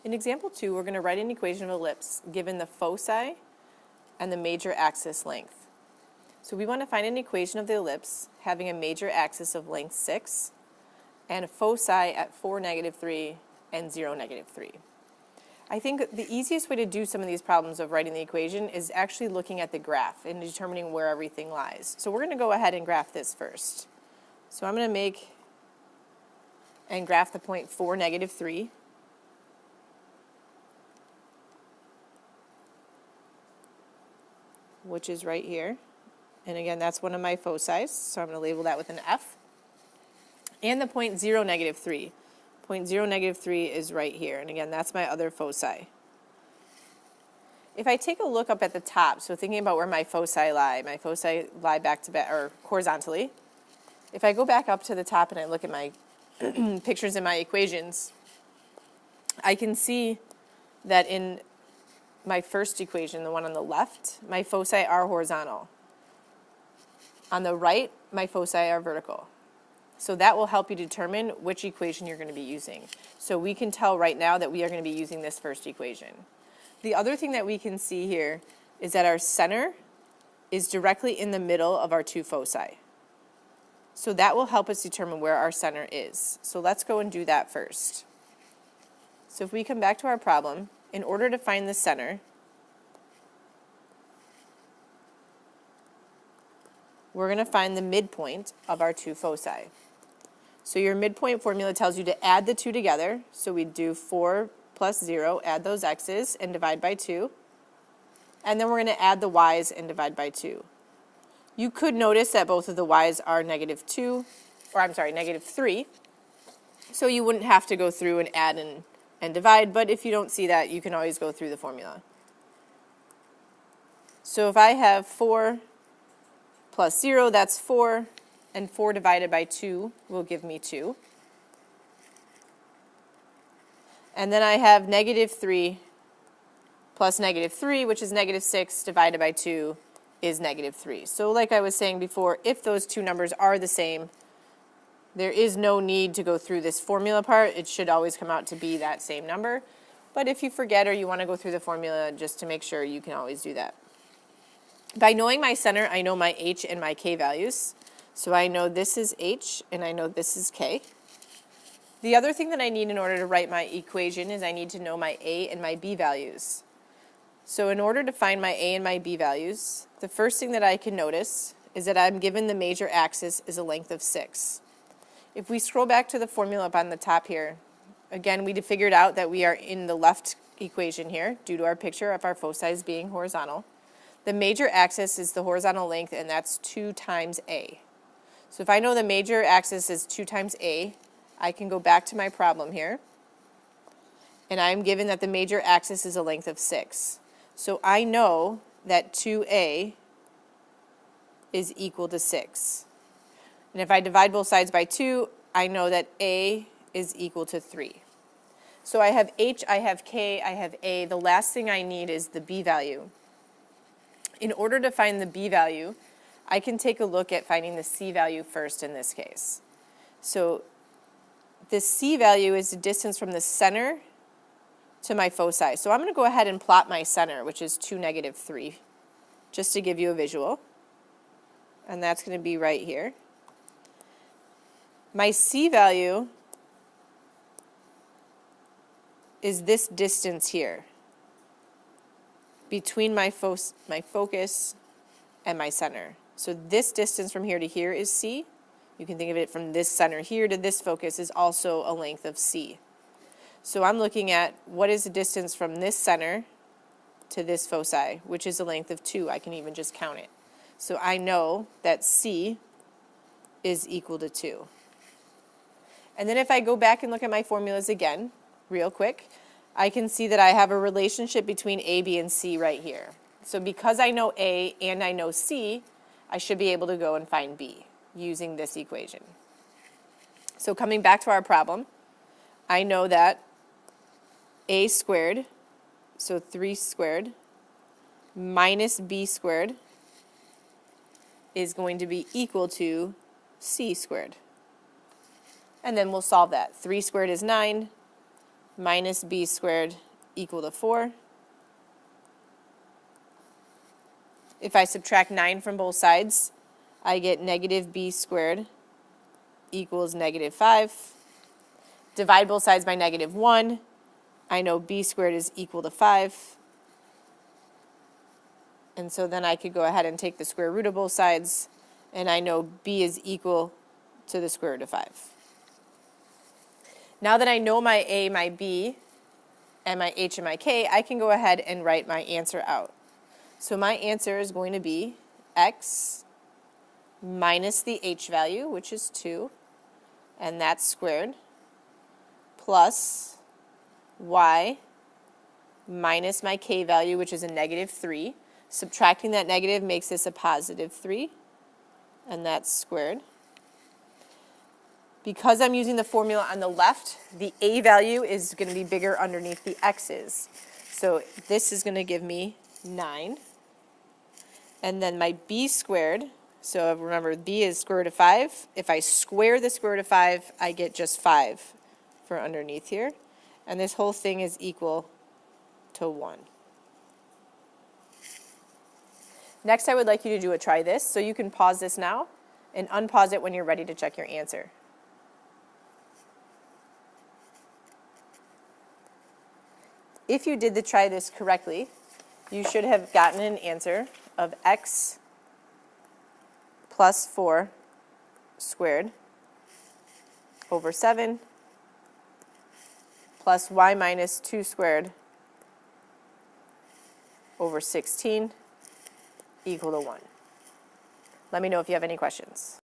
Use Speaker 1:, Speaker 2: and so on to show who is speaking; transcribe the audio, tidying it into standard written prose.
Speaker 1: In example 2, we're going to write an equation of ellipse given the foci and the major axis length. So we want to find an equation of the ellipse having a major axis of length 6 and a foci at 4, -3 and 0, -3. I think the easiest way to do some of these problems of writing the equation is actually looking at the graph and determining where everything lies. So we're going to go ahead and graph this first. So I'm going to make and graph the point 4, -3. Which is right here. And again, that's one of my foci, so I'm going to label that with an F. And the point 0, -3. Point 0, -3 is right here. And again, that's my other foci. If I take a look up at the top, so thinking about where my foci lie back to back, or horizontally. If I go back up to the top and I look at my pictures in my equations, I can see that in my first equation, the one on the left, my foci are horizontal. On the right, my foci are vertical. So that will help you determine which equation you're going to be using. So we can tell right now that we are going to be using this first equation. The other thing that we can see here is that our center is directly in the middle of our two foci. So that will help us determine where our center is. So let's go and do that first. So if we come back to our problem, in order to find the center, we're going to find the midpoint of our two foci. So your midpoint formula tells you to add the two together. So we do 4 plus 0, add those x's, and divide by 2. And then we're going to add the y's and divide by 2. You could notice that both of the y's are -3. So you wouldn't have to go through and add and divide, but if you don't see that, you can always go through the formula. So if I have 4 plus 0, that's 4, and 4 divided by 2 will give me 2. And then I have -3 plus -3, which is -6, divided by 2 is -3. So like I was saying before, if those two numbers are the same, there is no need to go through this formula part. It should always come out to be that same number. But if you forget or you want to go through the formula just to make sure, you can always do that. By knowing my center, I know my h and my k values. So I know this is h and I know this is k. The other thing that I need in order to write my equation is I need to know my a and my b values. So in order to find my a and my b values, the first thing that I can notice is that I'm given the major axis is a length of 6. If we scroll back to the formula up on the top here, again, we figured out that we are in the left equation here due to our picture of our foci being horizontal. The major axis is the horizontal length, and that's 2 times a. So if I know the major axis is 2 times a, I can go back to my problem here, and I'm given that the major axis is a length of 6. So I know that 2a is equal to 6. And if I divide both sides by 2, I know that a is equal to 3. So I have h, I have k, I have a. The last thing I need is the b value. In order to find the b value, I can take a look at finding the c value first in this case. So the c value is the distance from the center to my foci. So I'm going to go ahead and plot my center, which is 2, -3, just to give you a visual. And that's going to be right here. My c value is this distance here between my focus and my center. So this distance from here to here is c. You can think of it from this center here to this focus is also a length of c. So I'm looking at what is the distance from this center to this foci, which is a length of 2. I can even just count it. So I know that c is equal to 2. And then if I go back and look at my formulas again, real quick, I can see that I have a relationship between a, b, and c right here. So because I know a and I know c, I should be able to go and find b using this equation. So coming back to our problem, I know that a squared, so 3 squared, minus b squared is going to be equal to c squared. And then we'll solve that. 3 squared is 9, minus b squared equal to 4. If I subtract 9 from both sides, I get negative b squared equals negative 5. Divide both sides by negative 1. I know b squared is equal to 5. And so then I could go ahead and take the square root of both sides, and I know b is equal to the square root of 5. Now that I know my a, my b, and my h and my k, I can go ahead and write my answer out. So my answer is going to be x minus the h value, which is 2, and that's squared, plus y minus my k value, which is a negative 3. Subtracting that negative makes this a positive 3, and that's squared. Because I'm using the formula on the left, the a value is going to be bigger underneath the x's. So this is going to give me 9. And then my b squared, so remember b is square root of 5. If I square the square root of 5, I get just 5 for underneath here. And this whole thing is equal to 1. Next, I would like you to do a try this. So you can pause this now and unpause it when you're ready to check your answer. If you did the try this correctly, you should have gotten an answer of x plus 4 squared over 7 plus y minus 2 squared over 16 equal to 1. Let me know if you have any questions.